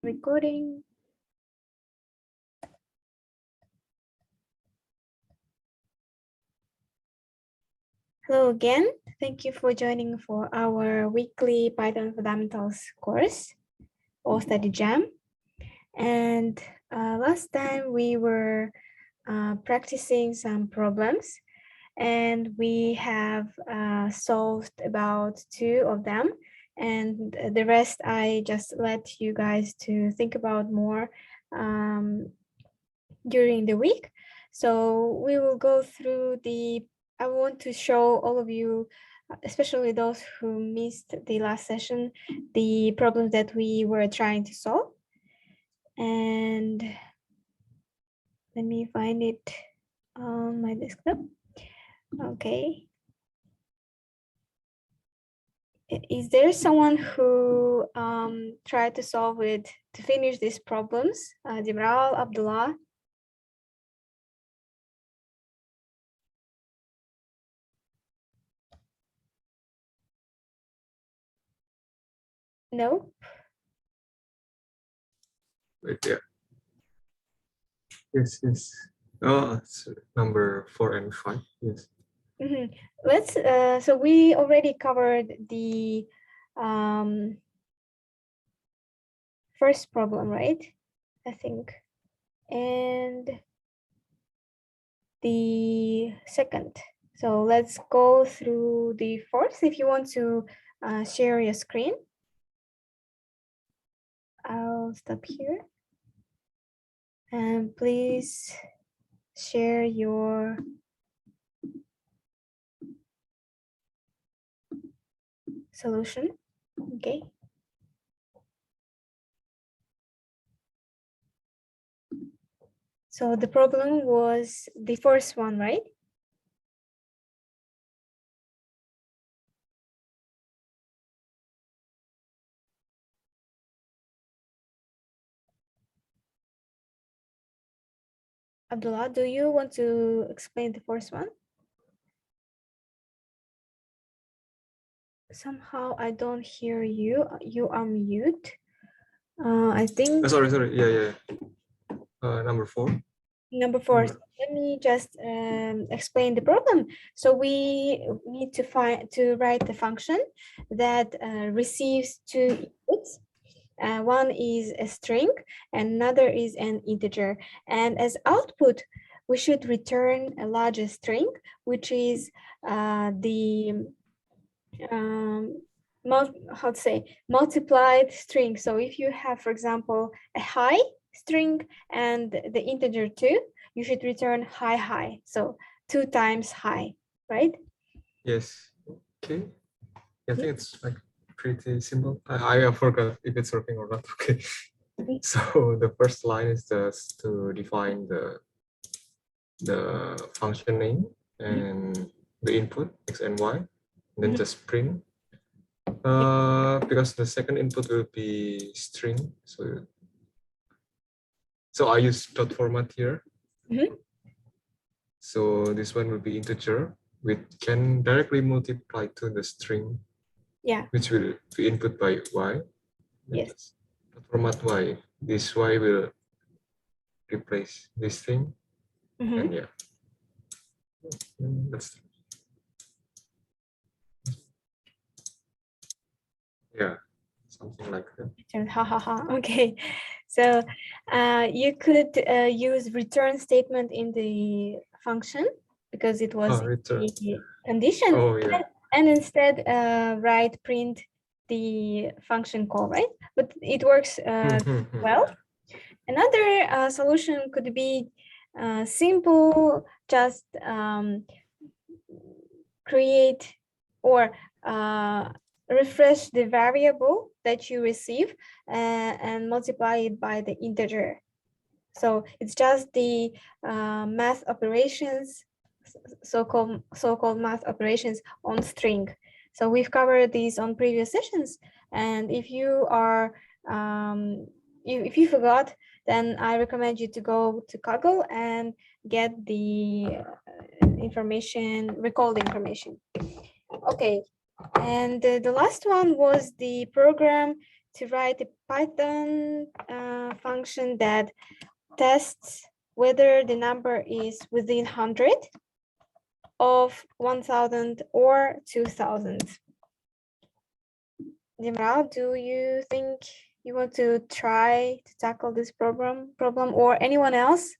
recording. Hello again. Thank you for joining for our weekly Python Fundamentals course or study jam. And last time we were practicing some problems, and we have solved about 2 of them. And the rest, I just let you guys to think about more during the week. So we will go through I want to show all of you, especially those who missed the last session, the problems that we were trying to solve. And let me find it on my desktop. Okay. Is there someone who tried to solve it, to finish these problems? Dimral, Abdullah? No? Right there. Yes, yes. Oh, it's number 4 and 5. Yes. Mm-hmm. Let's. So we already covered the first problem, right? I think, and the second. So let's go through the fourth. If you want to share your screen, I'll stop here. And please share your solution. Okay. So the problem was the first one, right? Abdullah, do you want to explain the first one? Somehow I don't hear you. You are mute. I think. Sorry. Yeah. Number 4. Number 4. Let me just explain the problem. So we need to write the function that receives 2 inputs. One is a string and another is an integer. And as output, we should return a larger string, which is multiplied string. So if you have, for example, a high string and the integer 2, you should return high. So 2 times high, right? Yes. Okay. I think it's like pretty simple. I forgot if it's working or not. Okay. So the first line is just to define the function name and the input x and y, and then just print. Because the second input will be string, so I use dot format here. So this one will be integer, which can directly multiply to the string, which will be input by y. Yes. Dot format y. This y will replace this thing, and yeah, that's. Yeah, something like that. Okay, so you could use return statement in the function because it was the condition. Oh, yeah. And instead write print the function call, right? But it works well. Another solution could be simple, just create or refresh the variable that you receive and multiply it by the integer. So it's just the math operations, so-called math operations on string. So we've covered these on previous sessions. And if you are, if you forgot, then I recommend you to go to Kaggle and get the information, recall the information. Okay, and the last one was the program to write a Python function that tests whether the number is within 100 of 1000 or 2000. Dimral, do you think you want to try to tackle this problem or anyone else?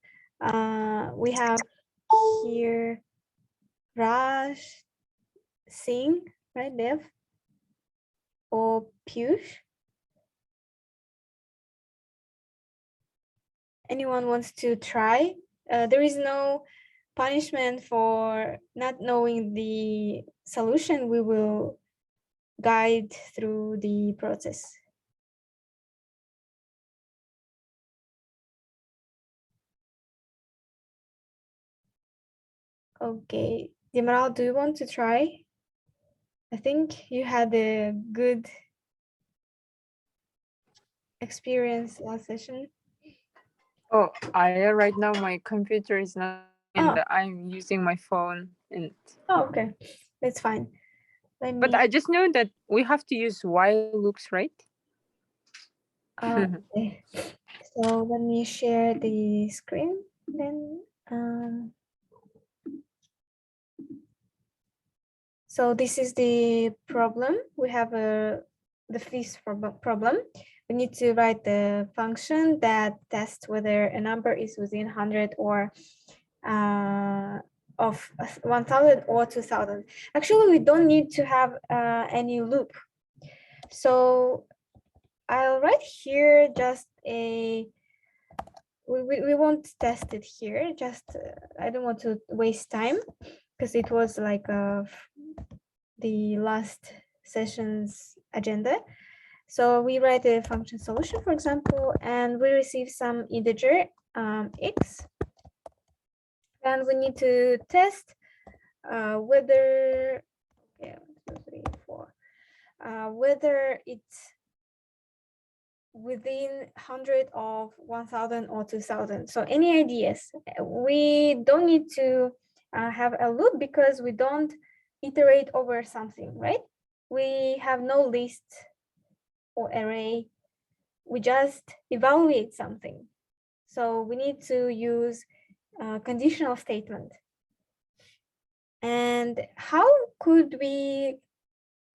We have here Raj, Singh, right, Dev, or Piyush. Anyone wants to try? There is no punishment for not knowing the solution. We will guide through the process. Okay, Dimral, do you want to try? I think you had a good experience last session. Oh, right now my computer is not, and I'm using my phone. And okay, that's fine. But I just know that we have to use while loops, right? Okay. So let me share the screen then. So this is the problem. We have the fifth problem. We need to write the function that tests whether a number is within 100 or of 1000 or 2000. Actually, we don't need to have any loop. So I'll write here just a, we won't test it here. Just, I don't want to waste time because it was like the last session's agenda. So we write a function solution, for example, and we receive some integer x. And we need to test whether, okay, 1, 2, 3, 4, whether it's within 100 of 1000 or 2000. So any ideas? We don't need to have a loop because we don't iterate over something, right? We have no list or array. We just evaluate something. So we need to use a conditional statement. And how could we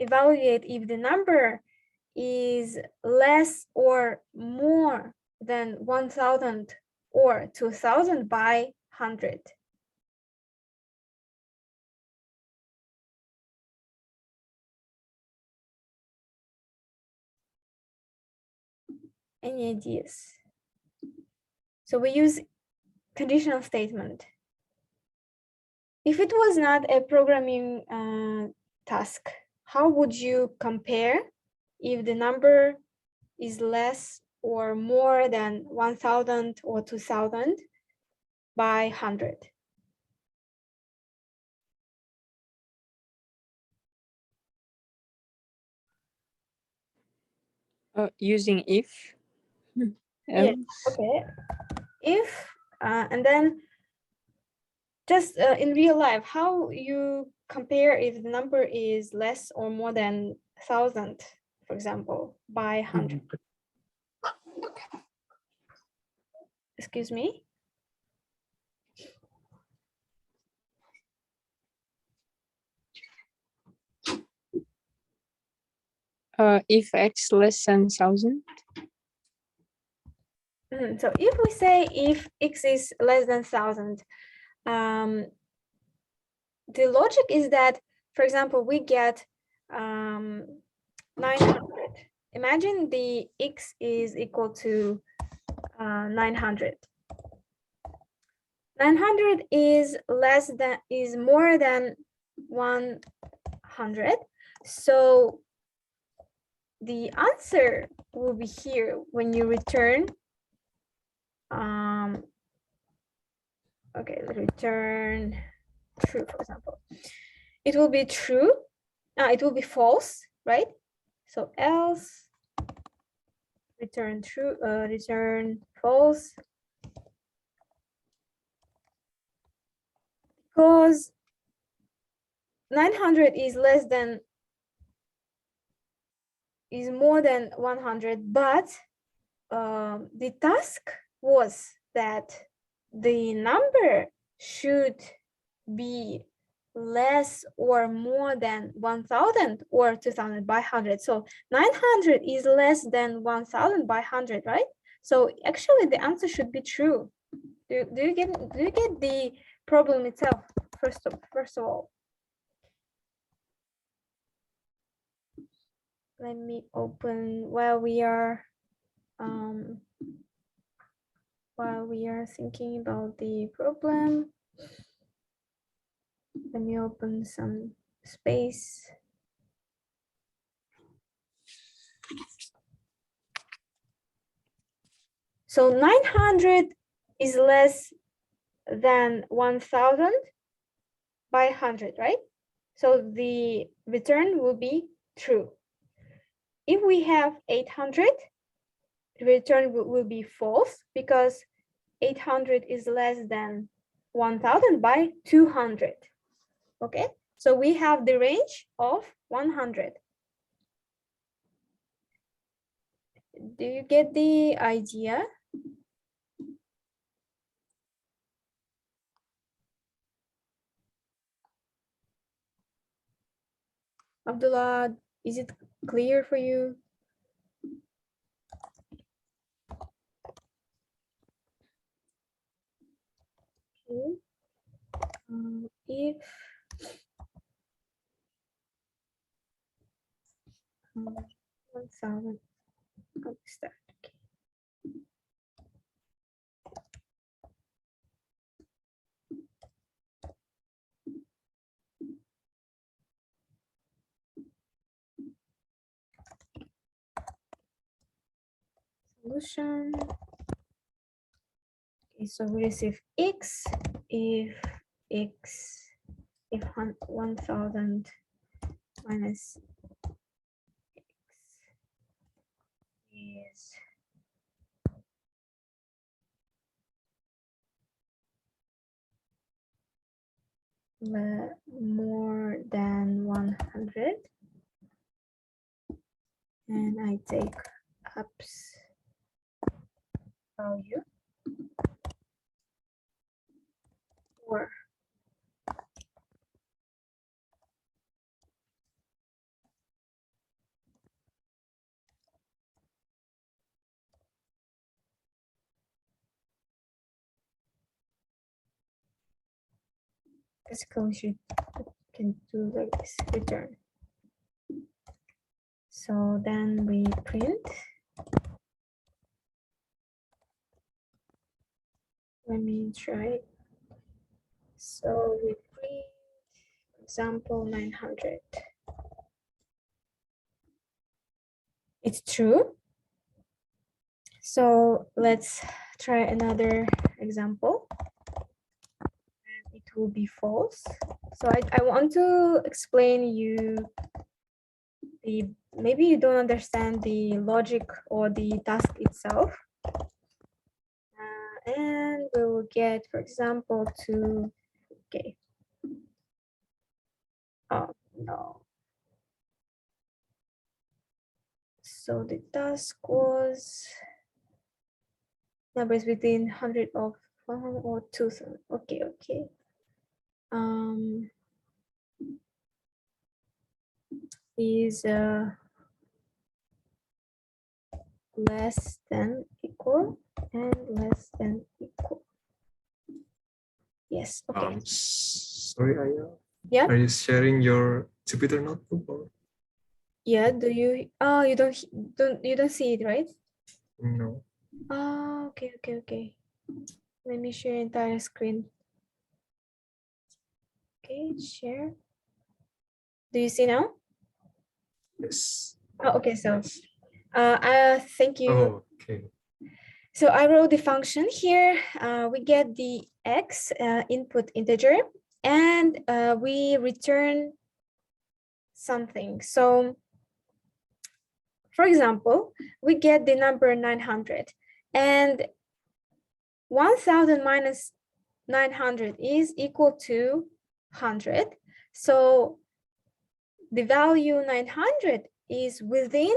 evaluate if the number is less or more than 1000 or 2000 by 100? Any ideas? So we use conditional statement. If it was not a programming task, how would you compare if the number is less or more than 1000 or 2000 by 100? Using if. Yeah, okay. If, and then just in real life, how you compare if the number is less or more than 1000, for example, by 100? Excuse me? If x less than 1000. So if we say if x is less than 1000, the logic is that, for example, we get 900. Imagine the x is equal to 900. 900 is more than 100. So the answer will be here when you return. Okay, return true, for example. It will be true. It will be false, right? So else return true, return false. Because 900 is more than 100, but the task was that the number should be less or more than 1000 or 2000 by 100. So 900 is less than 1000 by 100, right? So actually the answer should be true. Do you get the problem itself first of all? Let me open while we are thinking about the problem. Let me open some space. So 900 is less than 1000 by 100, right? So the return will be true. If we have 800, the return will be false because 800 is less than 1000 by 200. Okay, so we have the range of 100. Do you get the idea? Abdullah, is it clear for you? Okay. If 1000, I'll start. Okay. Solution. Okay, so we receive x if 1000 minus x is more than 100, and I take ups value, or basically can do like this, return. So then we print. Let me try. So we print, for example, 900. It's true. So let's try another example. And it will be false. So I want to explain you the, maybe you don't understand the logic or the task itself. And we will get, for example, to, okay. Oh, no. So the task was numbers within 100 of 100 or 2000. Okay, okay. Is less than equal and less than equal. Yes. Okay. Sorry, Aya. Yeah. Are you sharing your Jupyter notebook or? Yeah. Do you? Oh, you don't see it, right? No. Oh, okay, okay, okay. Let me share entire screen. Okay, share. Do you see now? Yes. Oh, okay. So, thank you. Oh, okay. So I wrote the function here. We get the x input integer, and we return something. So, for example, we get the number 900, and 1000 minus 900 is equal to 100. So the value 900 is within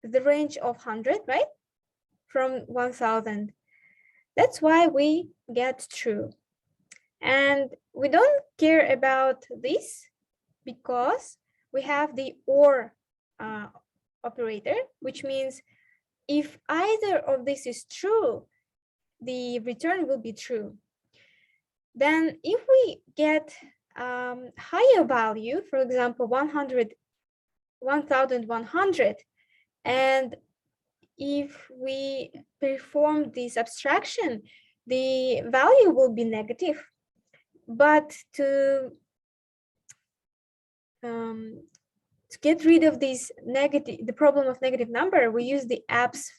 the range of 100, right? from 1000. That's why we get true. And we don't care about this because we have the OR operator, which means if either of this is true, the return will be true. Then if we get higher value, for example, 1100, and if we perform this abstraction, the value will be negative. But to get rid of this the problem of negative number, we use the abs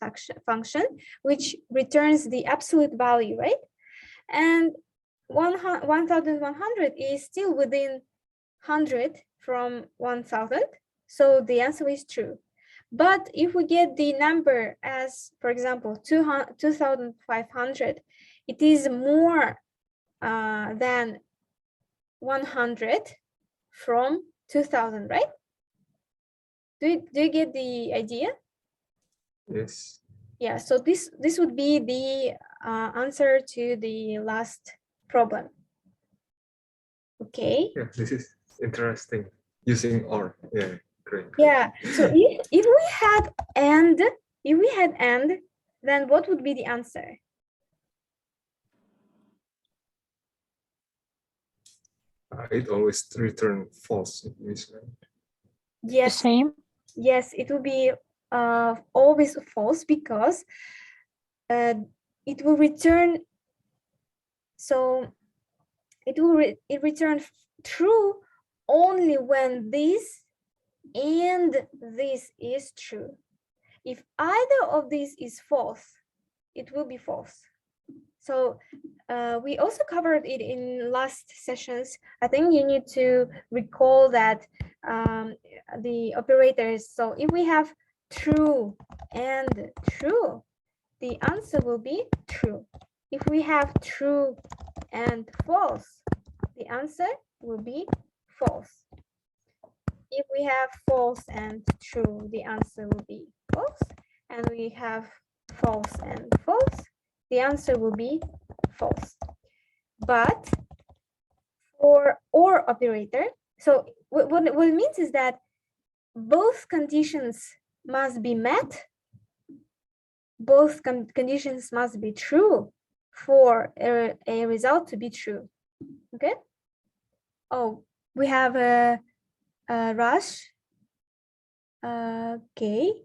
function, which returns the absolute value, right? And 1100 is still within 100 from 1000, so the answer is true. But if we get the number as, for example, 2500, it is more than 100 from 2000, right? Do you get the idea? Yes. Yeah, so this would be the answer to the last problem. Okay. Yeah, this is interesting. Using OR. Yeah, great. Yeah. So if we had and, then what would be the answer? It always return false. The Yes. same. Yes, it will be always false because it will return. So it will return true only when this and this is true. If either of these is false, it will be false. So we also covered it in last sessions. I think you need to recall that the operators. So if we have true and true, the answer will be true. If we have true and false, the answer will be false. If we have false and true, the answer will be false. And we have false and false, the answer will be false. But for OR operator, so what it means is that both conditions must be met, both conditions must be true for a result to be true. Okay. Oh, we have a Rush. Okay.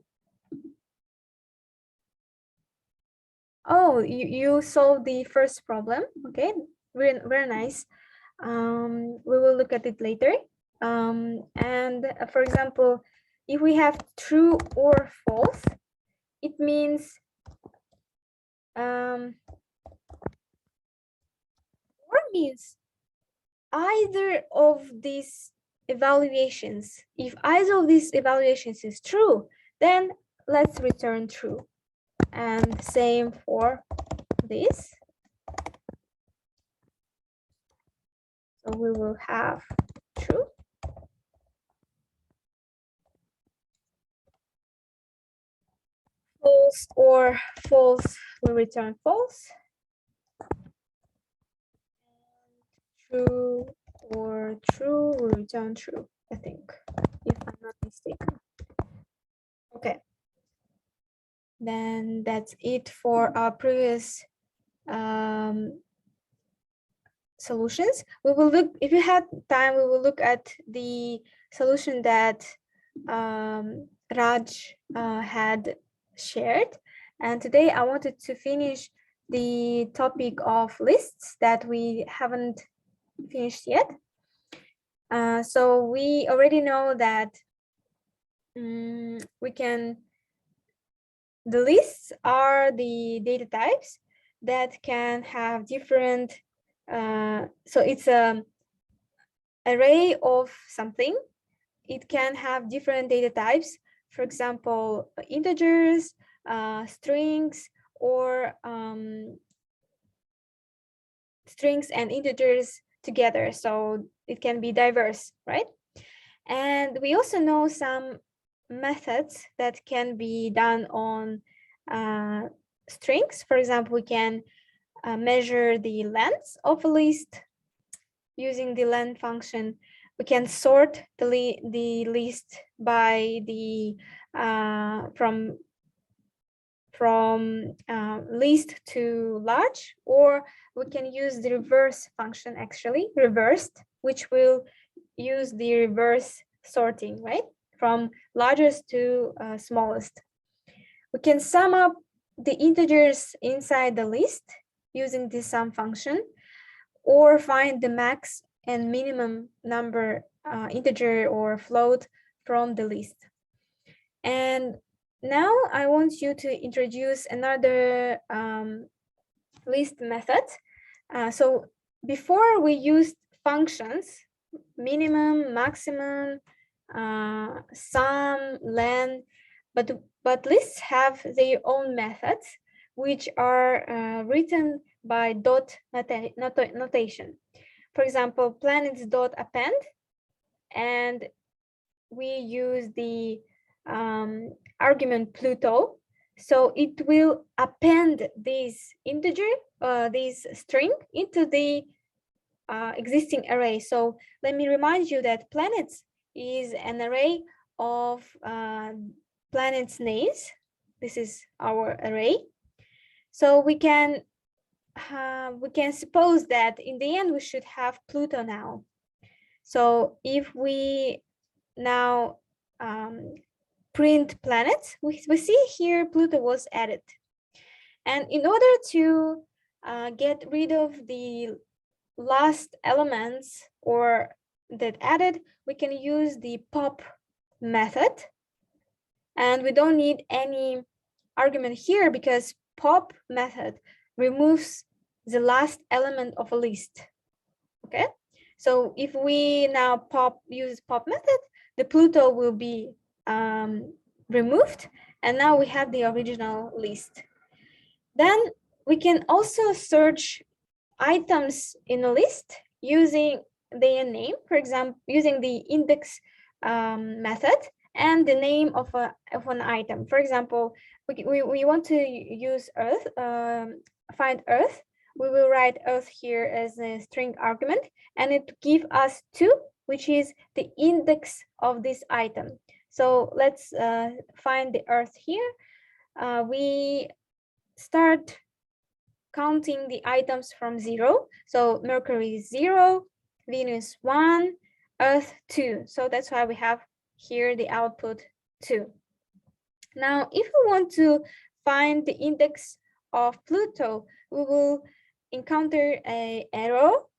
Oh, you solved the first problem. Okay, very nice. We will look at it later. And for example, if we have true or false, it means or means either of these evaluations. If either of these evaluations is true, then let's return true. And same for this. So we will have true. False or false will return false. True or true will return true, I think, if I'm not mistaken. Okay. Then that's it for our previous solutions. We will look, if you had time, we will look at the solution that Raj had shared. And today I wanted to finish the topic of lists that we haven't finished yet. So we already know that the lists are the data types that can have different, so it's an array of something. It can have different data types, for example, integers, strings, or strings and integers together. So it can be diverse, right? And we also know some methods that can be done on strings. For example, we can measure the length of a list using the len function. We can sort the list by the from least to large, or we can use the reverse function, actually reversed, which will use the reverse sorting, right, from largest to smallest. We can sum up the integers inside the list using the sum function, or find the max and minimum number integer or float from the list. And now I want you to introduce another list method. So before we used functions, minimum, maximum, sum, len, but lists have their own methods, which are written by dot notation. For example, planets dot append, and we use the argument Pluto, so it will append this integer, this string, into the existing array. So let me remind you that planets is an array of planets names. This is our array. So we can suppose that in the end we should have Pluto now. So if we now print planets, we see here Pluto was added. And in order to get rid of the last elements or that added, we can use the pop method. And we don't need any argument here because pop method removes the last element of a list. Okay, so if we now use pop method, the Pluto will be removed, and now we have the original list. Then we can also search items in a list using their name, for example, using the index method and the name of an item. For example, we want to use Earth, find Earth. We will write Earth here as a string argument, and it gives us 2, which is the index of this item. So let's find the Earth here. We start counting the items from 0. So Mercury is 0, Venus 1, Earth 2. So that's why we have here the output 2. Now, if we want to find the index of Pluto, we will encounter a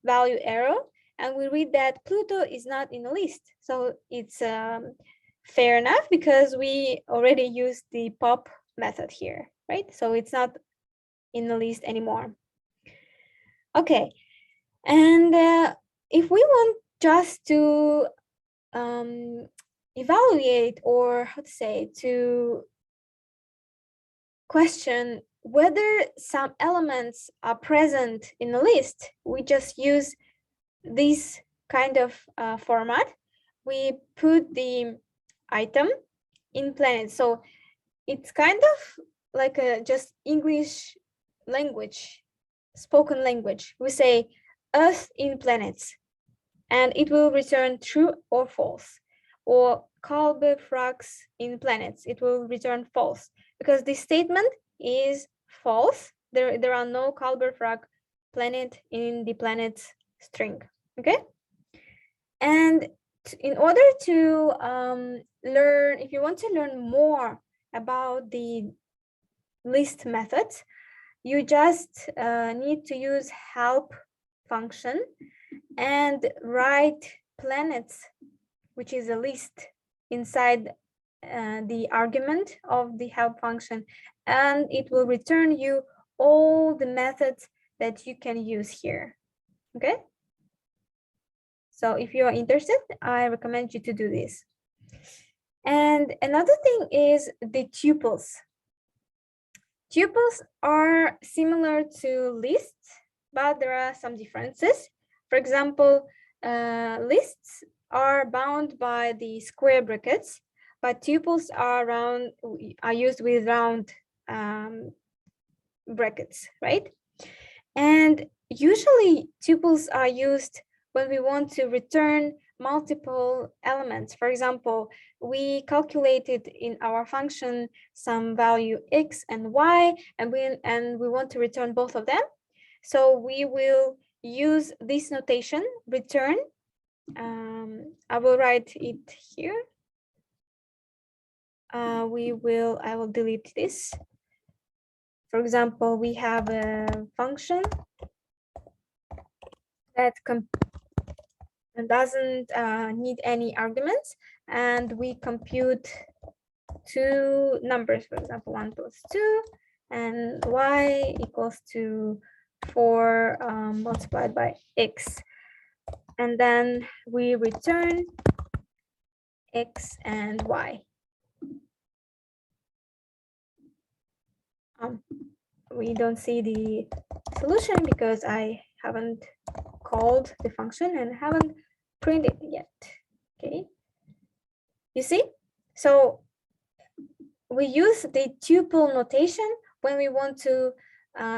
value arrow, and we read that Pluto is not in the list. So it's fair enough because we already used the pop method here, right? So it's not in the list anymore. Okay, and if we want just to evaluate, or how to say, to question whether some elements are present in the list, we just use this kind of format. We put the item in planet. So it's kind of like a just English language, spoken language. We say Earth in planets, and it will return true or false. Or Kalbe frogs in planets, it will return false, because this statement is false. There are no Kalber frog planet in the planets string. Okay, and in order to learn, if you want to learn more about the list methods, you just need to use help function and write planets, which is a list, inside the argument of the help function, and it will return you all the methods that you can use here. Okay, so if you are interested, I recommend you to do this. And another thing is the tuples. Tuples are similar to lists, but there are some differences. For example, lists are bound by the square brackets, but tuples are used with round brackets, right? And usually tuples are used when we want to return multiple elements. For example, we calculated in our function some value x and y, and we want to return both of them. So we will use this notation, return. I will write it here. I will delete this. For example, we have a function that doesn't need any arguments, and we compute two numbers, for example, 1 plus 2, and y equals to 4 multiplied by x. And then we return x and y. We don't see the solution because I haven't called the function and haven't printed it yet. Okay, you see? So we use the tuple notation when we want to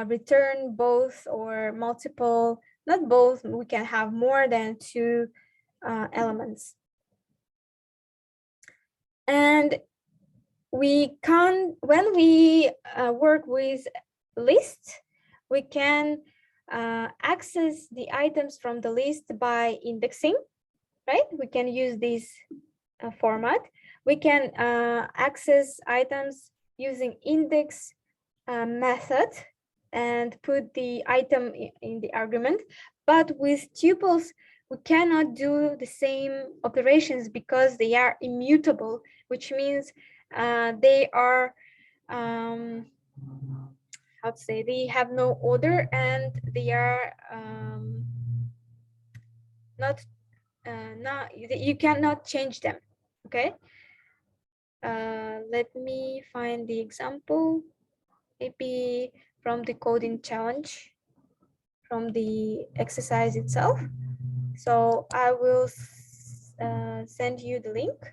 return both or multiple, not both, we can have more than 2 elements. And we can, when we work with lists, we can access the items from the list by indexing, right? We can use this format. We can access items using index method and put the item in the argument. But with tuples, we cannot do the same operations because they are immutable, which means they are, how to say, they have no order, and they are not, you cannot change them, okay? Let me find the example, maybe from the coding challenge, from the exercise itself. So I will send you the link,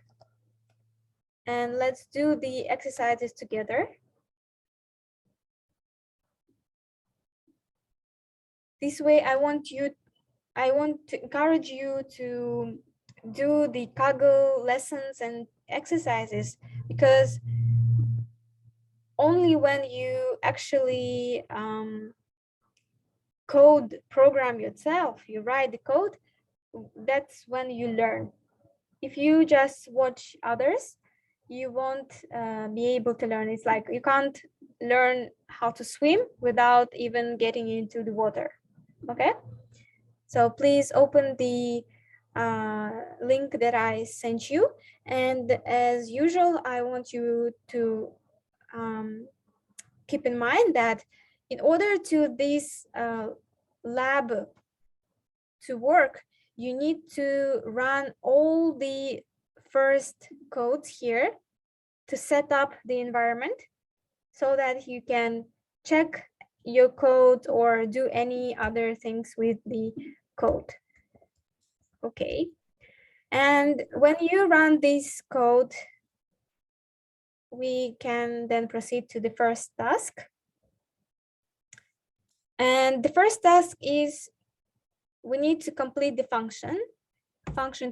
and let's do the exercises together. This way, I want to encourage you to do the Kaggle lessons and exercises, because only when you actually program yourself, you write the code, that's when you learn. If you just watch others, you won't be able to learn. It's like you can't learn how to swim without even getting into the water. Okay, so please open the link that I sent you, and as usual, I want you to keep in mind that in order to this lab to work, you need to run all the first codes here to set up the environment so that you can check your code or do any other things with the code. Okay, and when you run this code, we can then proceed to the first task. And the first task is we need to complete the function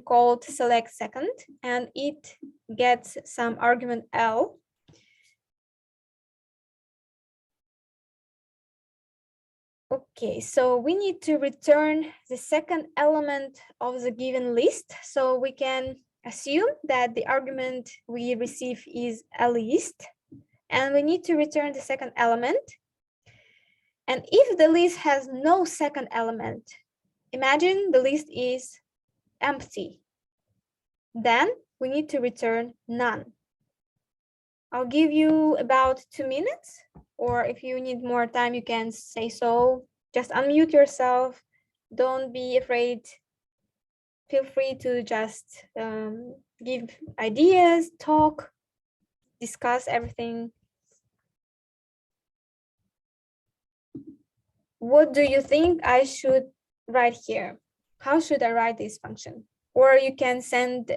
called select second, and it gets some argument L. Okay, so we need to return the second element of the given list. So we can assume that the argument we receive is a list, and we need to return the second element. And if the list has no second element, imagine the list is empty, then we need to return none. I'll give you about 2 minutes, or if you need more time, you can say so. Just unmute yourself. Don't be afraid. Feel free to just give ideas, talk, discuss everything. What do you think I should write here? How should I write this function? Or you can send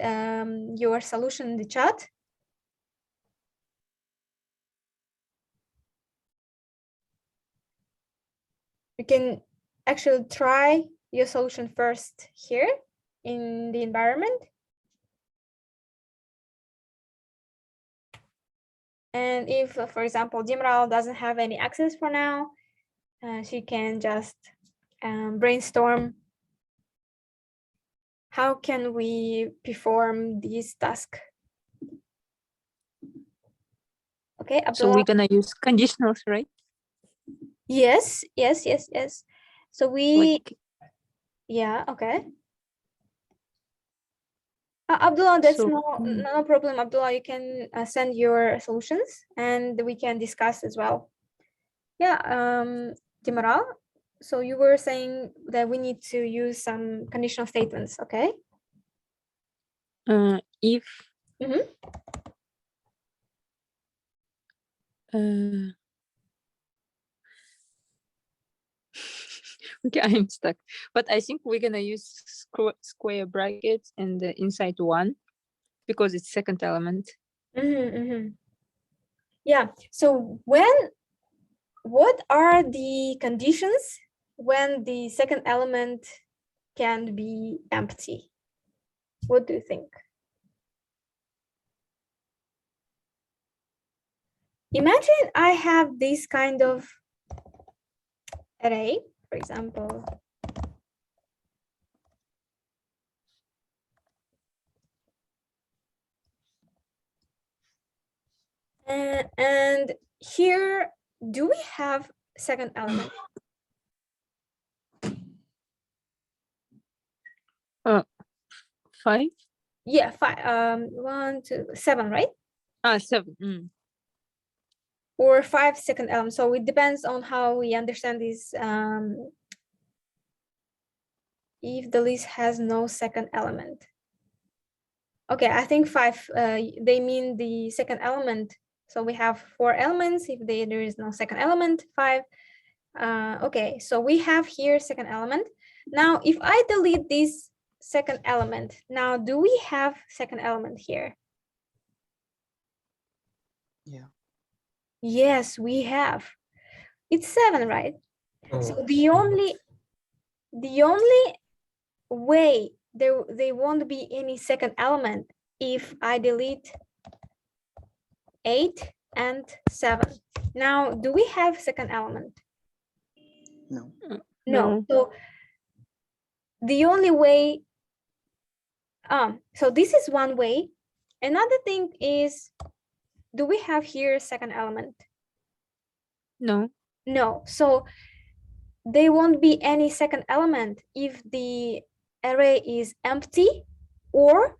your solution in the chat. . You can actually try your solution first here in the environment. And if, for example, Dimral doesn't have any access for now, she can just brainstorm how can we perform this task. Okay, So Abdullah. we're gonna use conditionals, right? Yes. So yeah, okay. Abdullah, that's So, no problem. Abdullah, you can send your solutions and we can discuss as well. Yeah, Dimral, so you were saying that we need to use some conditional statements, okay? if Mm-hmm. okay, I'm stuck. But I think we're gonna use square brackets and the inside one because it's second element. Yeah. So what are the conditions when the second element can be empty? What do you think? Imagine I have this kind of array, for example. And here, do we have second element? 5? Yeah, 5. 1, 2, 7, right? 7. Or 5 second element. So it depends on how we understand this. If the list has no second element. Okay, I think 5. They mean the second element. So we have 4 elements. If there is no second element, 5. Okay, so we have here second element. Now, if I delete this second element, now do we have second element here? Yeah. Yes, we have. It's 7, right? Oh, So the only way there won't be any second element if I delete 8 and 7. Now, do we have second element? No. No. So the only way, so this is one way. Another thing is, do we have here second element? No. No. So there won't be any second element if the array is empty or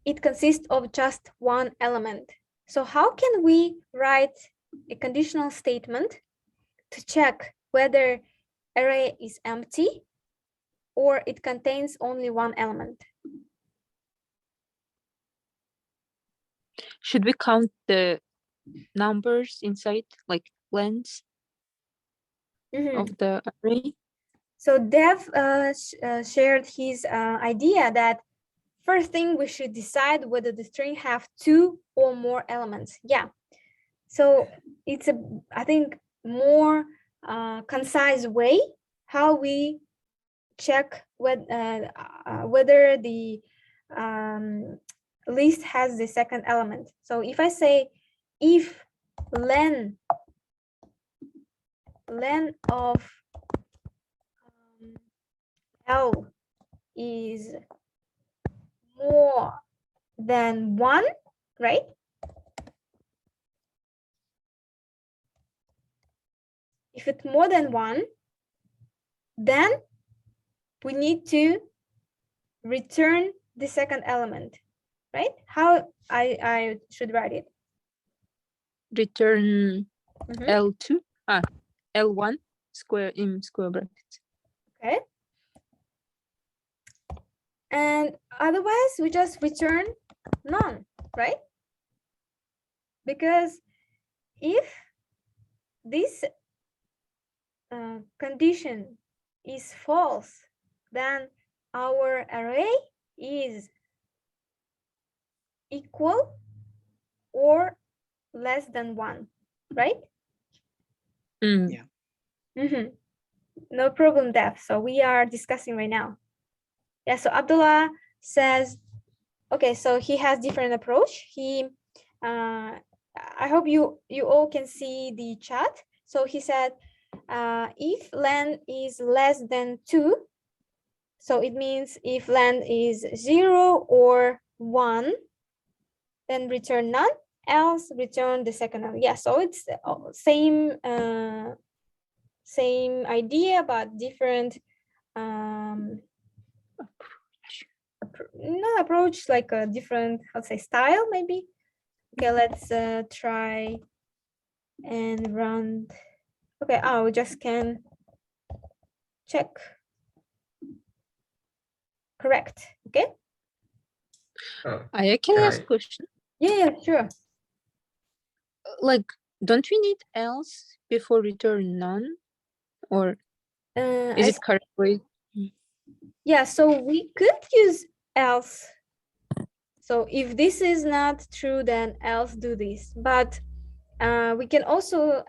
it consists of just one element. So how can we write a conditional statement to check whether array is empty or it contains only one element? Should we count the numbers inside, like lengths of the array? So Dev shared his idea that first thing we should decide whether the string have 2 or more elements. Yeah. So it's I think more concise way how we check whether the list has the second element. So if I say if len of L is more than 1, right? If it's more than 1, then we need to return the second element, right? How I should write it? Return L2, L1 square in square brackets. Okay. And otherwise, we just return none, right? Because if this condition is false, then our array is equal or less than 1, right? Yeah. No problem, Dev. So we are discussing right now. Yeah, so Abdullah says, okay, so he has different approach. I hope you all can see the chat. So he said, if len is less than 2, so it means if len is 0 or 1, then return none, else return the second one. Yeah, so it's same idea, but different not approach, like a different, how to say, style maybe. Okay, let's try and run. Okay, we just can check. Correct. Okay. I can ask question. Yeah, sure. Like, don't we need else before return none, or is it correct way? Yeah, so we could use else. So if this is not true, then else do this. But we can also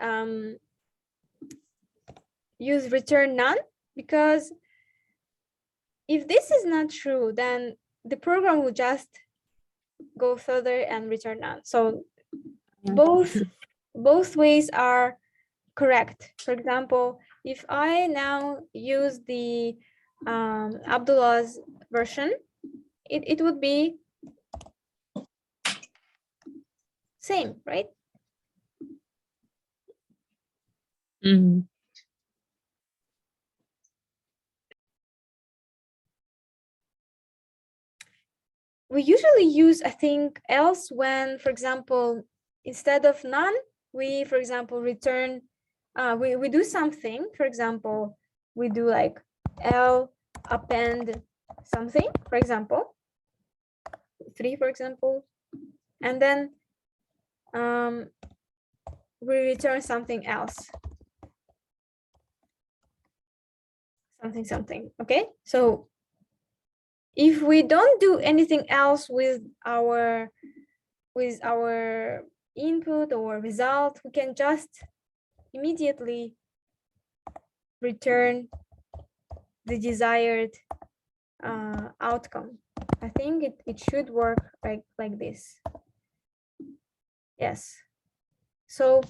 use return none, because if this is not true, then the program will just go further and return none. So both ways are correct. For example, if I now use the Abdullah's version, it would be same, right? Mm. We usually use, I think, else when, for example, instead of none, we, for example, return, we do something. For example, we do like L append something, for example, 3, for example, and then we return something else. Something, okay? So if we don't do anything else with our input or result, we can just immediately return the desired outcome. I think it should work like this. Yes. So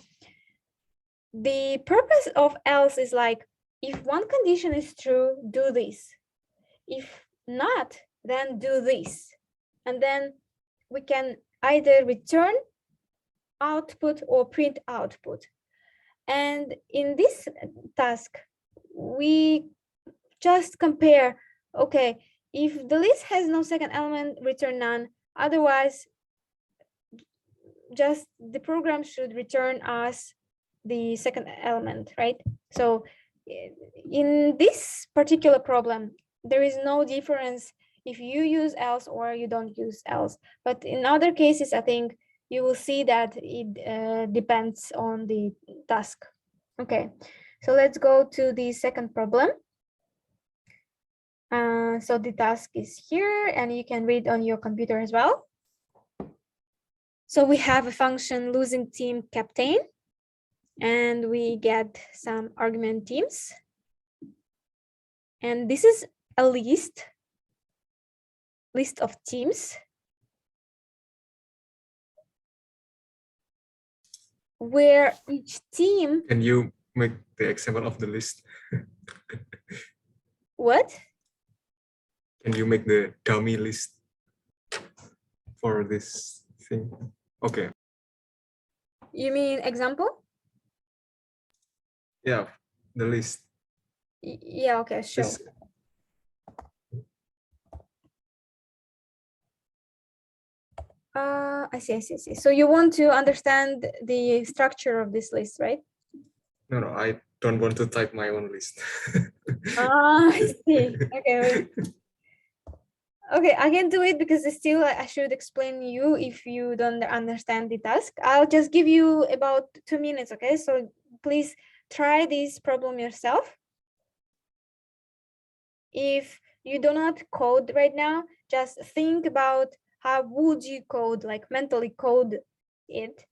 the purpose of else is like, if one condition is true, do this. If not, then do this. And then we can either return output or print output. And in this task, we just compare, okay, if the list has no second element, return none. Otherwise, just the program should return us the second element, right? So in this particular problem, there is no difference if you use else or you don't use else. But in other cases, I think you will see that it depends on the task. Okay, so let's go to the second problem. So the task is here and you can read on your computer as well. So we have a function losing team captain, and we get some argument teams. And this is a list of teams where each team. Can you make the example of the list? What? Can you make the dummy list for this thing? Okay. You mean example? Yeah, the list. Yeah, okay, sure. This, I see. So you want to understand the structure of this list, right? no, I don't want to type my own list. I see. Okay. Okay, I can do it because still I should explain you if you don't understand the task. I'll just give you about 2 minutes, okay? So please try this problem yourself. If you do not code right now, just think about how would you code, like mentally code it,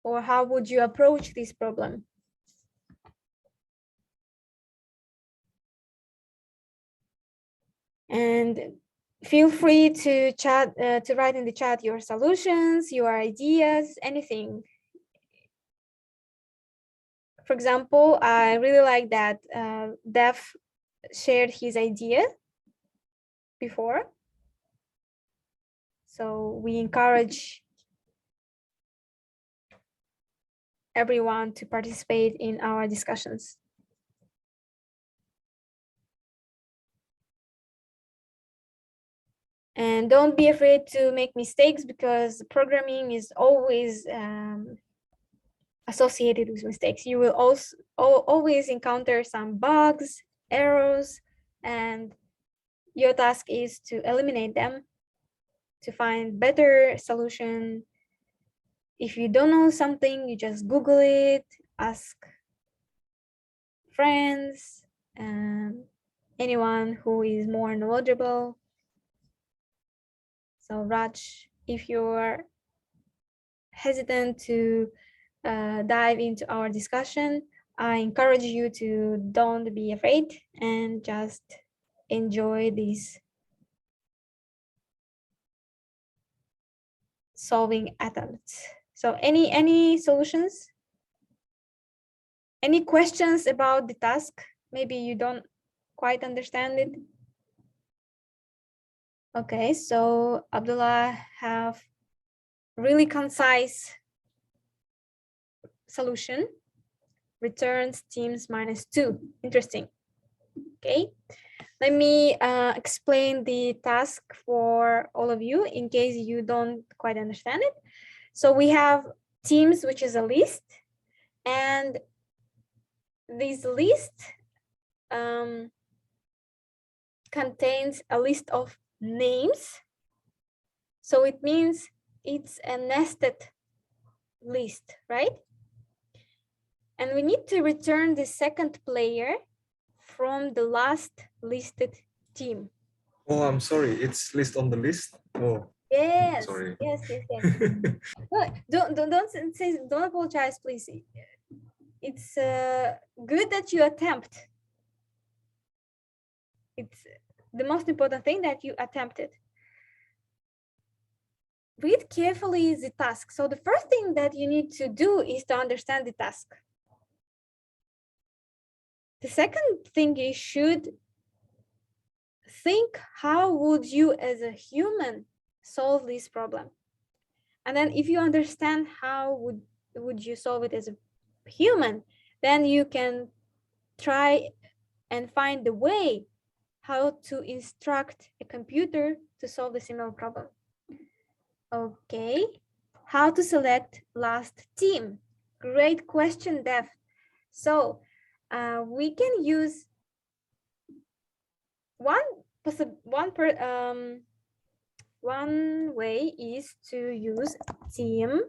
or how would you approach this problem? And feel free to chat, to write in the chat your solutions, your ideas, anything. For example, I really like that Dev shared his idea before. So we encourage everyone to participate in our discussions. And don't be afraid to make mistakes, because programming is always associated with mistakes. You will also always encounter some bugs, errors, and your task is to eliminate them, to find better solution. If you don't know something, you just Google it, ask friends, anyone who is more knowledgeable. So Raj, if you're hesitant to dive into our discussion, I encourage you to don't be afraid and just enjoy these solving attempts. So any solutions? Any questions about the task? Maybe you don't quite understand it. Okay, so Abdullah have really concise solution. Returns teams -2. Interesting. Okay, let me explain the task for all of you in case you don't quite understand it. So we have teams, which is a list, and this list contains a list of names. So it means it's a nested list, right? And we need to return the second player from the last listed team. Oh, I'm sorry. It's list on the list. Oh, Yes. sorry. Yes. No, don't apologize, please. It's good that you attempt. It's the most important thing that you attempted. Read carefully the task. So the first thing that you need to do is to understand the task. The second thing you should think, how would you as a human solve this problem? And then if you understand how would you solve it as a human, then you can try and find the way how to instruct a computer to solve a similar problem. Okay, how to select last team? Great question, Dev. So we can use one way is to use team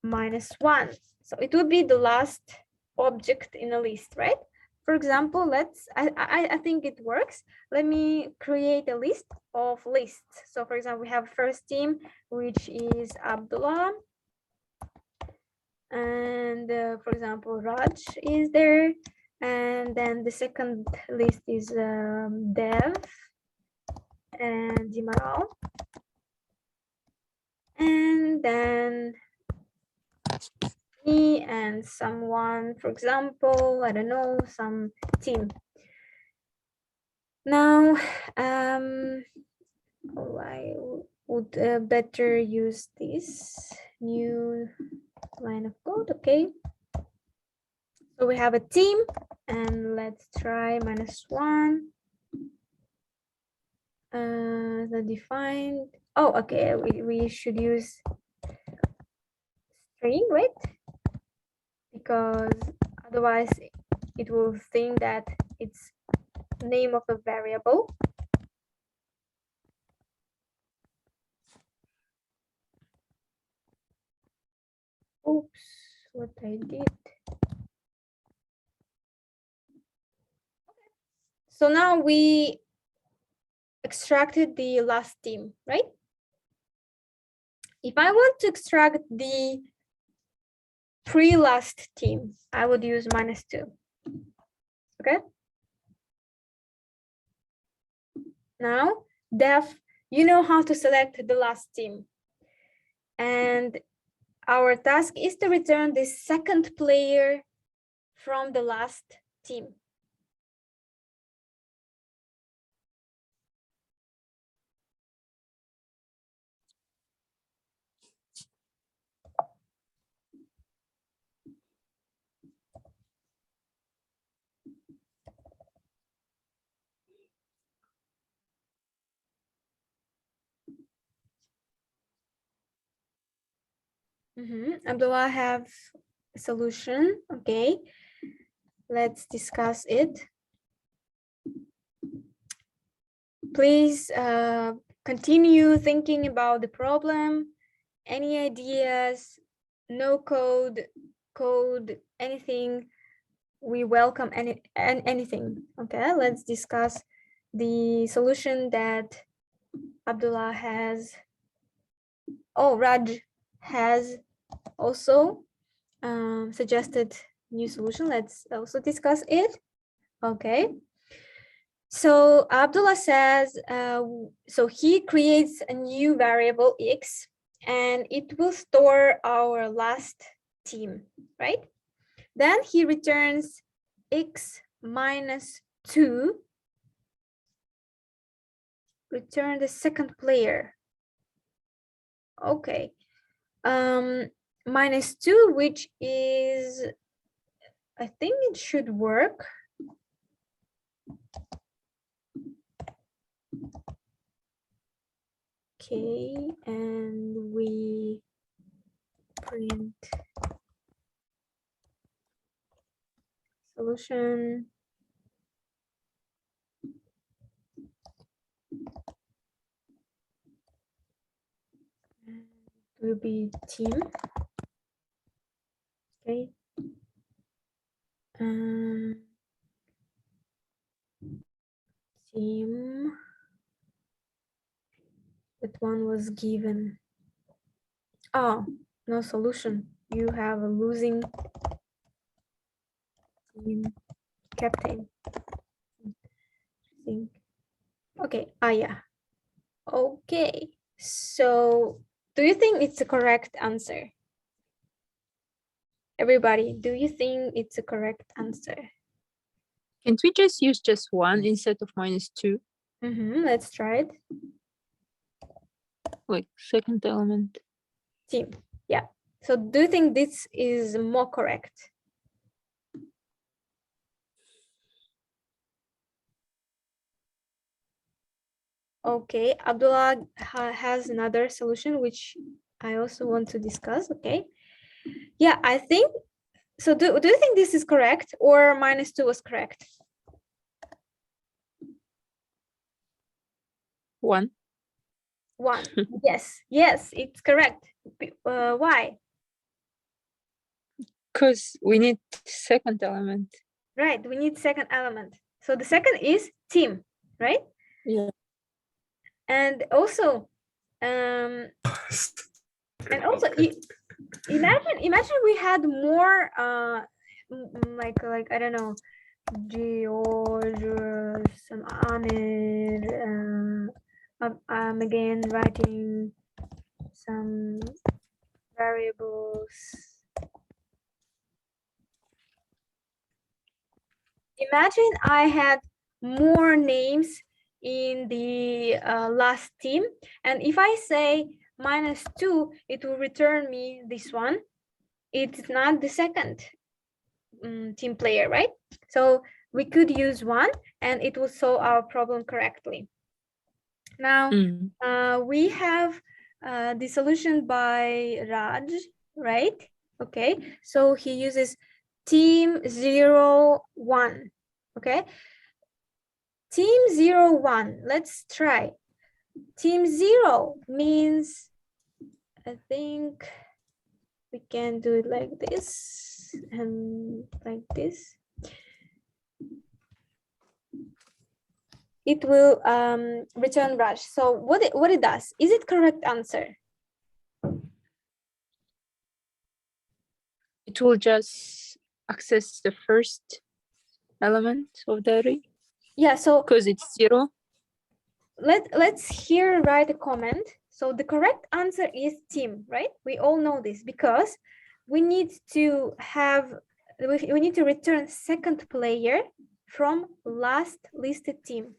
-1. So it would be the last object in a list, right? For example, I think it works. Let me create a list of lists. So for example, we have first team, which is Abdullah. And for example, Raj is there. And then the second list is Dev and Jimaral. And then me and someone, for example, I don't know, some team. Now, I would better use this new line of code. Okay. So we have a team, and let's try -1. The defined. Oh, okay. We should use string, right? Because otherwise it will think that it's name of a variable. Oops, what I did. So now we extracted the last team, right? If I want to extract the pre-last team, I would use -2. Okay. Now, Def, you know how to select the last team. And our task is to return the second player from the last team. Abdullah have a solution. Okay, let's discuss it. Please continue thinking about the problem. Any ideas? No code, anything. We welcome anything. Okay, let's discuss the solution that Abdullah has. Oh, Raj has also suggested new solution. Let's also discuss it. Okay. So Abdullah says, so he creates a new variable x, and it will store our last team, right? Then he returns x minus 2, return the second player. Okay. Minus 2, which is, I think it should work. Okay, and we print solution. Will be team. Okay. Team. That one was given. Oh, no solution. You have a losing team captain. Okay. Yeah. Okay. So, do you think it's a correct answer? Everybody, do you think it's a correct answer? Can't we just use just one instead of minus 2? Let's try it. Like second element. Team. Yeah. So do you think this is more correct? Okay, Abdullah has another solution, which I also want to discuss. Okay. Yeah, I think, so do you think this is correct, or minus 2 was correct? 1. 1. Yes, it's correct. Why? Because we need second element. Right, we need second element. So the second is team, right? Yeah. And also, imagine we had more like I don't know, George or some Amir, again writing some variables. Imagine I had more names in the last team, and if I say minus 2, it will return me this one. It's not the second team player, right? So we could use 1, and it will solve our problem correctly. Now we have the solution by Raj, right? Okay, so he uses team 0, 1. Okay, team 0, 1. Let's try. Team 0 means, I think we can do it like this and like this. It will return Raj. So what it does, is it correct answer? It will just access the first element of the array. Yeah, so because it's 0. let's here write a comment. So the correct answer is team, right? We all know this because we need to have, we need to return second player from last listed team.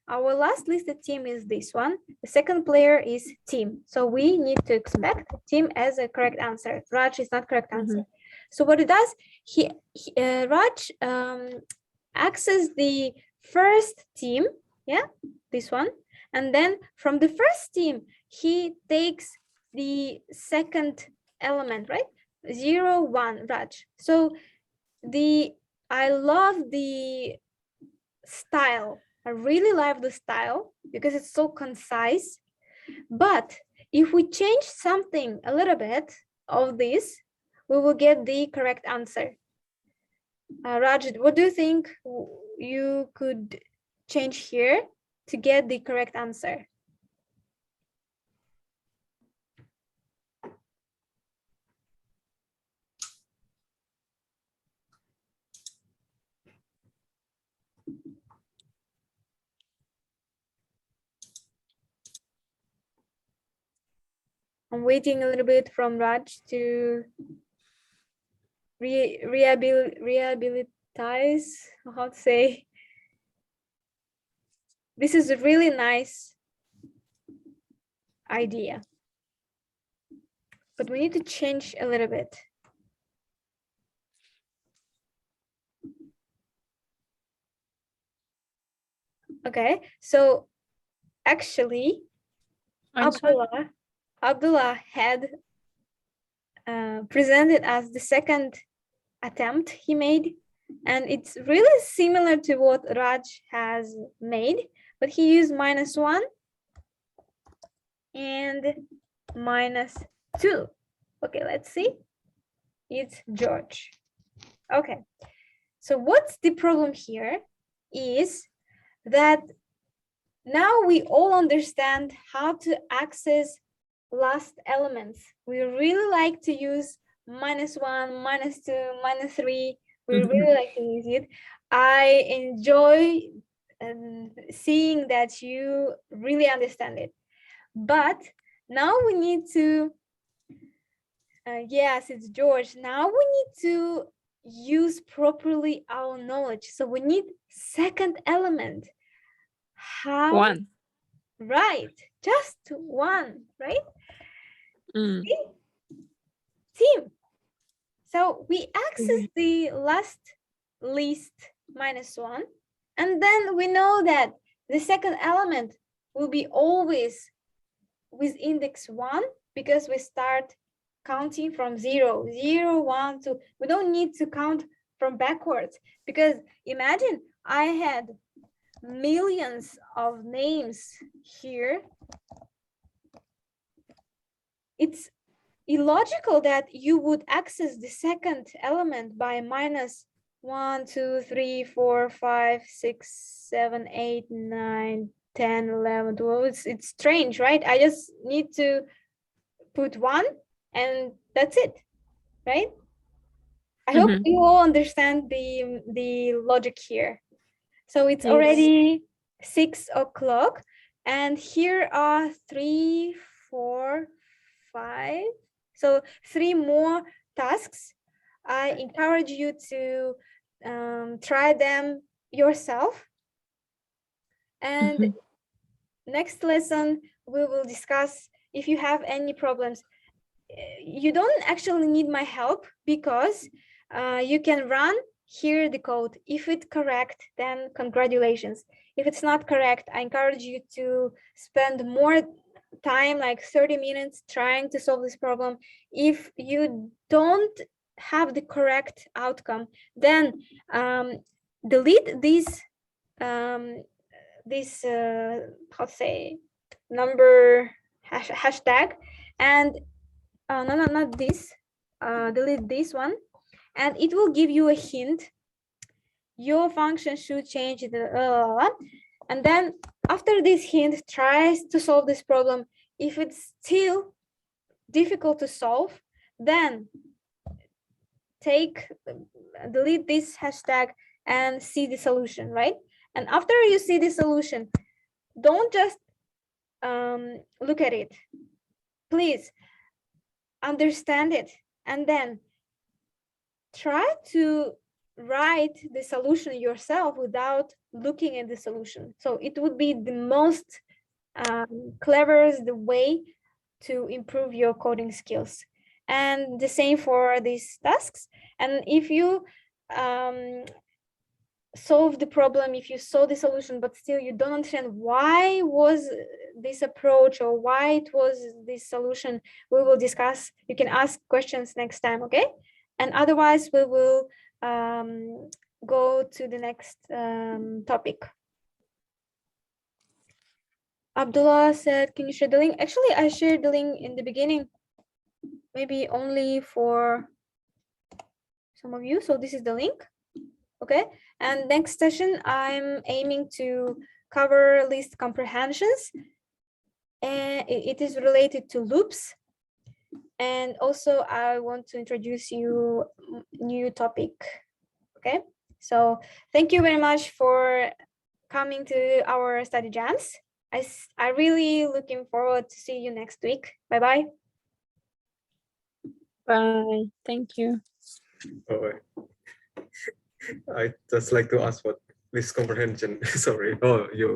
Our last listed team is this one. The second player is team. So we need to expect team as a correct answer. Raj is not correct answer. So what it does, Raj access the first team, yeah, this one. And then from the first team, he takes the second element, right? 0, 1, Raj. So I love the style. I really love the style because it's so concise. But if we change something a little bit of this, we will get the correct answer. Raj, what do you think you could change here to get the correct answer? I'm waiting a little bit from Raj to rehabilitize, how to say. This is a really nice idea, but we need to change a little bit. Okay, so actually, Abdullah had presented as the second attempt he made, and it's really similar to what Raj has made, but he used -1 and -2. Okay, let's see. It's George. Okay, so what's the problem here is that now we all understand how to access last elements. We really like to use -1, -2, -3. We really like to use it. I enjoy seeing that you really understand it. But now we need to, yes, it's George. Now we need to use properly our knowledge. So we need second element. How? 1. Right, just 1, right? Mm. Team. So we access the last list -1, and then we know that the second element will be always with index 1 because we start counting from 0, 0, 1, 2. We don't need to count from backwards because imagine I had millions of names here. It's illogical that you would access the second element by -1, 2, 3, 4, 5, 6, 7, 8, 9, 10, 11, 12. It's strange, right? I just need to put 1 and that's it, right? I hope you all understand the logic here. So it's already 6 o'clock, and here are 3, 4, 5. So 3 more tasks. I encourage you to try them yourself. And next lesson, we will discuss if you have any problems. You don't actually need my help because you can run here the code. If it's correct, then congratulations. If it's not correct, I encourage you to spend more time, like 30 minutes, trying to solve this problem. If you don't have the correct outcome, then delete this how to say, number hashtag, and no, not this, delete this one, and it will give you a hint. Your function should change the and then after this hint, try to solve this problem. If it's still difficult to solve, then delete this hashtag and see the solution, right? And after you see the solution, don't just look at it. Please understand it, and then try to write the solution yourself without looking at the solution. So it would be the most cleverest way to improve your coding skills. And the same for these tasks. And if you solve the problem, if you saw the solution, but still you don't understand why was this approach or why it was this solution, we will discuss. You can ask questions next time, okay? And otherwise, we will go to the next topic. Abdullah said, can you share the link? Actually, I shared the link in the beginning, maybe only for some of you. So this is the link, okay? And next session, I'm aiming to cover list comprehensions. And it is related to loops. And also I want to introduce you new topic, okay? So thank you very much for coming to our study jams. I really looking forward to see you next week. Bye-bye. Bye. Thank you. Oh, I just like to ask what list comprehension. Sorry. Oh, you